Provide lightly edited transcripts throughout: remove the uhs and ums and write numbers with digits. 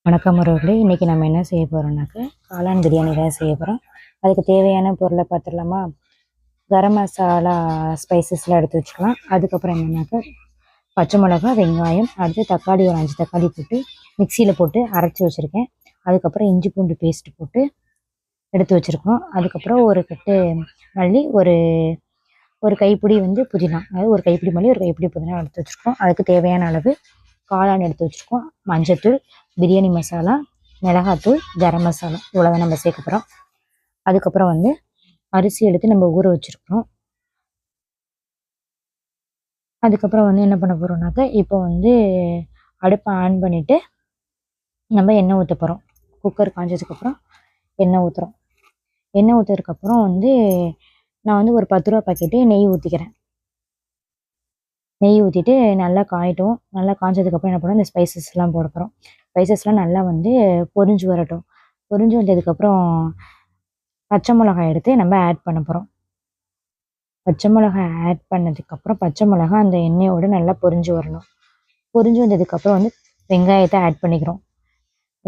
வணக்கம் உறவுகளே. இன்றைக்கி நம்ம என்ன செய்ய போகிறோம்னாக்க காளான் பிரியாணி தான் செய்ய போகிறோம். அதுக்கு தேவையான பொருளை பார்த்துடலாமா? கரம் மசாலா ஸ்பைசஸ்லாம் எடுத்து வச்சுக்கலாம். அதுக்கப்புறம் என்னென்னாக்க பச்சை மிளகா, வெங்காயம், அடுத்து தக்காளி ஒரு 5 தக்காளி போட்டு மிக்சியில் போட்டு அரைச்சி வச்சுருக்கேன். அதுக்கப்புறம் இஞ்சி பூண்டு பேஸ்ட்டு போட்டு எடுத்து வச்சுருக்கோம். அதுக்கப்புறம் ஒரு கட்டு மல்லி, ஒரு ஒரு கைப்பிடி புதினா, அதாவது ஒரு கைப்பிடி மல்லி, ஒரு கைப்பிடி புதினா எடுத்து வச்சுருக்கோம். அதுக்கு தேவையான அளவு காளான் எடுத்து வச்சுருக்கோம். மஞ்சத்தூள், பிரியாணி மசாலா, மிளகாத்தூள், கரம் மசாலா இவ்வளோதான் நம்ம சேர்க்க போகிறோம். அதுக்கப்புறம் அரிசி எடுத்து நம்ம ஊற வச்சுருக்கோம். அதுக்கப்புறம் என்ன பண்ண போகிறோம்னாக்க இப்போ அடுப்பை ஆன் பண்ணிவிட்டு நம்ம எண்ணெய் ஊற்ற போகிறோம். குக்கர் காஞ்சதுக்கப்புறம் எண்ணெய் ஊற்றுறோம். எண்ணெய் ஊற்றுறதுக்கப்புறம் நான் ஒரு 10 ரூபா பாக்கெட்டு நெய் ஊற்றிக்கிறேன். நெய் ஊற்றிட்டு நல்லா காயட்டும். நல்லா காய்ஞ்சதுக்கப்புறம் என்ன பண்ணுவோம், இந்த ஸ்பைசஸ்லாம் போட போகிறோம். ஸ்பைசஸ்லாம் நல்லா பொரிஞ்சு வரட்டும். பொரிஞ்சு வந்ததுக்கப்புறம் பச்சை மிளகாய் எடுத்து நம்ம ஆட் பண்ண போகிறோம். பச்சை மிளகாய் ஆட் பண்ணதுக்கப்புறம் பச்சை மிளகாய் அந்த எண்ணெயோடு நல்லா பொரிஞ்சு வரணும். பொரிஞ்சு வந்ததுக்கப்புறம் வெங்காயத்தை ஆட் பண்ணிக்கிறோம்.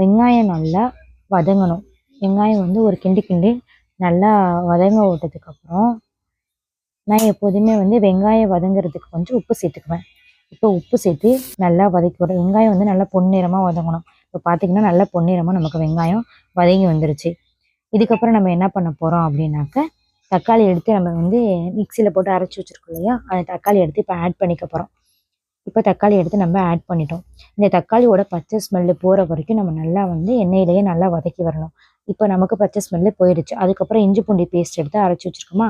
வெங்காயம் நல்லா வதங்கணும். வெங்காயம் ஒரு கிண்டி கிண்டி நல்லா வதங்க விட்டதுக்கப்புறம் நான் எப்போதுமே வெங்காயம் வதங்குறதுக்கு கொஞ்சம் உப்பு சேர்த்துக்குவேன். இப்போ உப்பு சேர்த்து நல்லா வதக்கி விடுறேன். வெங்காயம் நல்லா பொன்னிறமாக வதங்கணும். இப்போ பார்த்திங்கன்னா நல்லா பொன்னிறமாக நமக்கு வெங்காயம் வதங்கி வந்துருச்சு. இதுக்கப்புறம் நம்ம என்ன பண்ண போகிறோம் அப்படின்னாக்க தக்காளி எடுத்து நம்ம மிக்சியில் போட்டு அரைச்சி வச்சுருக்கோம் இல்லையா, அந்த தக்காளி எடுத்து இப்போ ஆட் பண்ணிக்க போகிறோம். இப்போ தக்காளி எடுத்து நம்ம ஆட் பண்ணிட்டோம். இந்த தக்காளியோட பச்சை ஸ்மெல்லு போகிற வரைக்கும் நம்ம நல்லா எண்ணெயிலேயே நல்லா வதக்கி வரணும். இப்போ நமக்கு பச்சை ஸ்மெல்லு போயிடுச்சு. அதுக்கப்புறம் இஞ்சி பூண்டு பேஸ்ட் எடுத்து அரைச்சி வச்சுருக்கோமா,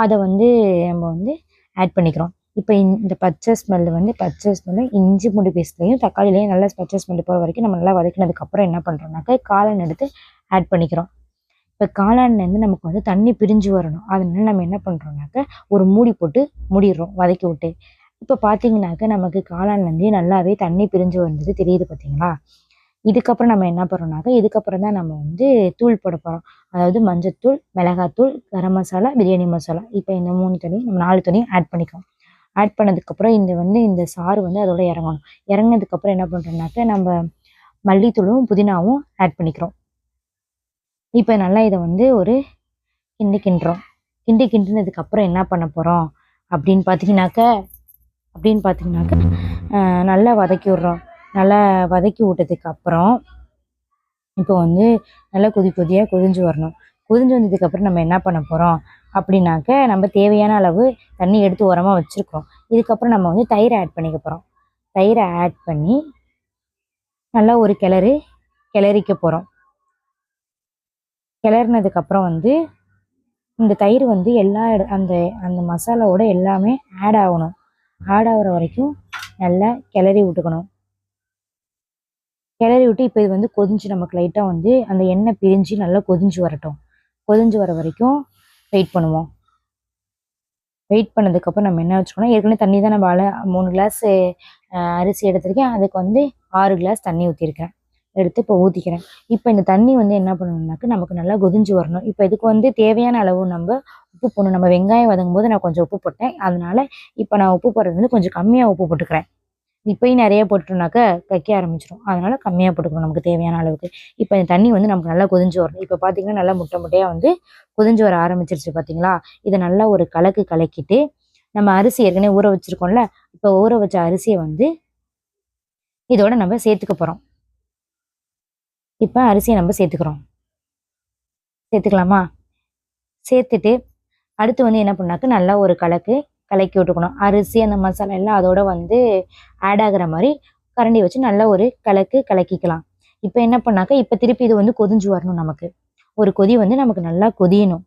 அதை நம்ம ஆட் பண்ணிக்கிறோம். இப்போ இந்த பச்சை ஸ்மெல்லு இஞ்சி பூண்டு பேஸ்ட்லேயும் தக்காளிலையும் நல்லா பச்சை ஸ்மெல்லு போகிற வரைக்கும் நம்ம நல்லா வதக்கினதுக்கப்புறம் என்ன பண்ணுறோம்னாக்கா காளான் எடுத்து ஆட் பண்ணிக்கிறோம். இப்போ காளான்லேருந்து நமக்கு தண்ணி பிரிஞ்சு வரணும். அதனால நம்ம என்ன பண்ணுறோம்னாக்கா ஒரு மூடி போட்டு மூடிடுறோம் வதக்கி விட்டு. இப்போ பார்த்தீங்கன்னாக்கா நமக்கு காளான்லேருந்தே நல்லாவே தண்ணி பிரிஞ்சு வந்தது தெரியுது பார்த்தீங்களா? இதுக்கப்புறம் நம்ம என்ன பண்ணுறோம்னாக்கா இதுக்கப்புறம் தான் நம்ம தூள் போட போகிறோம். அதாவது மஞ்சத்தூள், மிளகாத்தூள், கரம் மசாலா, பிரியாணி மசாலா. இப்போ இந்த 3 தனியும் நம்ம 4 தனியும் ஆட் பண்ணிக்கிறோம். ஆட் பண்ணதுக்கப்புறம் இந்த சாறு அதோட இறங்கணும். இறங்கினதுக்கப்புறம் என்ன பண்ணுறோம்னாக்கா நம்ம மல்லித்தூளும் புதினாவும் ஆட் பண்ணிக்கிறோம். இப்போ நல்லா இதை ஒரு கிண்டுறோம். கிண்டினதுக்கப்புறம் என்ன பண்ண போகிறோம் அப்படின்னு பார்த்தீங்கன்னாக்கா நல்லா வதக்கி விட்றோம். நல்லா வதக்கி விட்டதுக்கப்புறம் இப்போ நல்லா கொதியாக கொதிஞ்சு வரணும். கொதிஞ்சு வந்ததுக்கப்புறம் நம்ம என்ன பண்ண போகிறோம் அப்படின்னாக்க நம்ம தேவையான அளவு தண்ணி எடுத்து உரமாக வச்சுருக்கோம். இதுக்கப்புறம் நம்ம தயிரை ஆட் பண்ணிக்க போகிறோம். தயிரை ஆட் பண்ணி நல்லா ஒரு கிளறிக்க போகிறோம். கிளறினதுக்கப்புறம் இந்த தயிர் எல்லா அந்த அந்த மசாலாவோட எல்லாமே ஆட் ஆகணும். ஆட் ஆகிற வரைக்கும் நல்லா கிளறி விட்டுக்கணும். கிளறி விட்டு இப்போ இது கொதிஞ்சு நமக்கு லைட்டாக அந்த எண்ணெய் பிரிஞ்சு நல்லா கொதிஞ்சு வரட்டும். கொதிஞ்சு வர வரைக்கும் வெயிட் பண்ணுவோம். வெயிட் பண்ணதுக்கப்புறம் நம்ம என்ன வச்சுக்கணும், ஏற்கனவே தண்ணி தான் நம்ம 3 கிளாஸ் அரிசி எடுத்திருக்கேன். அதுக்கு 6 கிளாஸ் தண்ணி ஊற்றிருக்கேன். எடுத்து இப்போ ஊற்றிக்கிறேன். இப்போ இந்த தண்ணி என்ன பண்ணணும்னாக்க நமக்கு நல்லா கொதிஞ்சு வரணும். இப்போ இதுக்கு தேவையான அளவு நம்ம உப்பு போடணும். நம்ம வெங்காயம் வதங்கும் போது நான் கொஞ்சம் உப்பு போட்டேன். அதனால இப்போ நான் உப்பு போடுறது கொஞ்சம் கம்மியாக உப்பு போட்டுக்கிறேன். இப்போயும் நிறைய போட்டோம்னாக்கா கக்க ஆரம்பிச்சிடும். அதனால கம்மியாக போட்டுக்கணும் நமக்கு தேவையான அளவுக்கு. இப்போ இந்த தண்ணி நமக்கு நல்லா கொதிஞ்சு வரணும். இப்போ பார்த்தீங்கன்னா நல்லா முட்டை முட்டையாக கொதிஞ்சு வர ஆரம்பிச்சிருச்சு பார்த்தீங்களா? இதை நல்லா ஒரு கலக்கிட்டு நம்ம அரிசி ஏற்கனவே ஊற வச்சுருக்கோம்ல, இப்போ ஊற வச்ச அரிசியை இதோட நம்ம சேர்த்துக்க போகிறோம். இப்போ அரிசியை நம்ம சேர்த்துக்கலாமா? சேர்த்துட்டு அடுத்து என்ன பண்ணாக்க நல்லா ஒரு கலக்கி விட்டுக்கணும். அரிசி அந்த மசாலா எல்லாம் அதோட ஆட் ஆகுற மாதிரி கரண்டி வச்சு நல்லா ஒரு கலக்கிக்கலாம். இப்போ என்ன பண்ணாக்க இப்போ திருப்பி இது கொதிஞ்சு வரணும். நமக்கு ஒரு கொதி நமக்கு நல்லா கொதியணும்.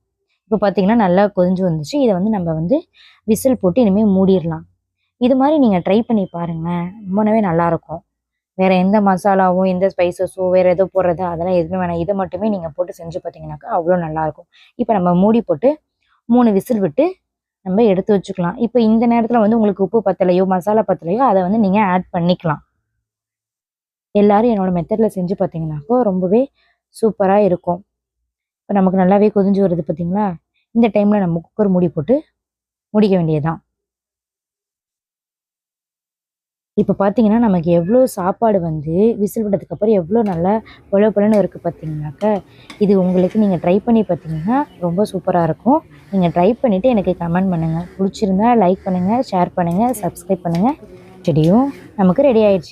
இப்போ பார்த்தீங்கன்னா நல்லா கொதிஞ்சு வந்துச்சு. இதை நம்ம விசில் போட்டு இனிமேல் மூடிடலாம். இது மாதிரி நீங்கள் ட்ரை பண்ணி பாருங்கள். ரொம்பவே நல்லாயிருக்கும். வேறு எந்த மசாலாவும் எந்த ஸ்பைசஸோ வேறு எதோ போடுறது அதெல்லாம் எதுவுமே வேணாம். இதை மட்டுமே நீங்கள் போட்டு செஞ்சு பார்த்தீங்கன்னாக்கா அவ்வளோ நல்லாயிருக்கும். இப்போ நம்ம மூடி போட்டு 3 விசில் விட்டு நம்ம எடுத்து வச்சுக்கலாம். இப்போ இந்த நேரத்தில் உங்களுக்கு உப்பு பத்தலையோ மசாலா பத்தலையோ அதை நீங்கள் ஆட் பண்ணிக்கலாம். எல்லாரும் என்னோடய மெத்தடில் செஞ்சு பார்த்தீங்கன்னாக்கா ரொம்பவே சூப்பராக இருக்கும். இப்போ நமக்கு நல்லாவே கொதிஞ்சு வருது பார்த்தீங்களா? இந்த டைமில் நம்ம குக்கர் மூடி போட்டு முடிக்க வேண்டியதுதான். இப்போ பார்த்தீங்கன்னா, நமக்கு எவ்வளோ சாப்பாடு வந்து விசில் விட்டதுக்கப்புறம் எவ்வளோ நல்லா பொல பொலன்னு இருக்குது பார்த்தீங்கன்னாக்க, இது உங்களுக்கு நீங்கள் ட்ரை பண்ணி பார்த்தீங்கன்னா, ரொம்ப சூப்பரா இருக்கும். நீங்க ட்ரை பண்ணிட்டு எனக்கு கமெண்ட் பண்ணுங்க. புடிச்சிருந்தா லைக் பண்ணுங்க, ஷேர் பண்ணுங்க, சப்ஸ்கிரைப் பண்ணுங்க. செடியும் நமக்கு ரெடி ஆயிடுச்சு.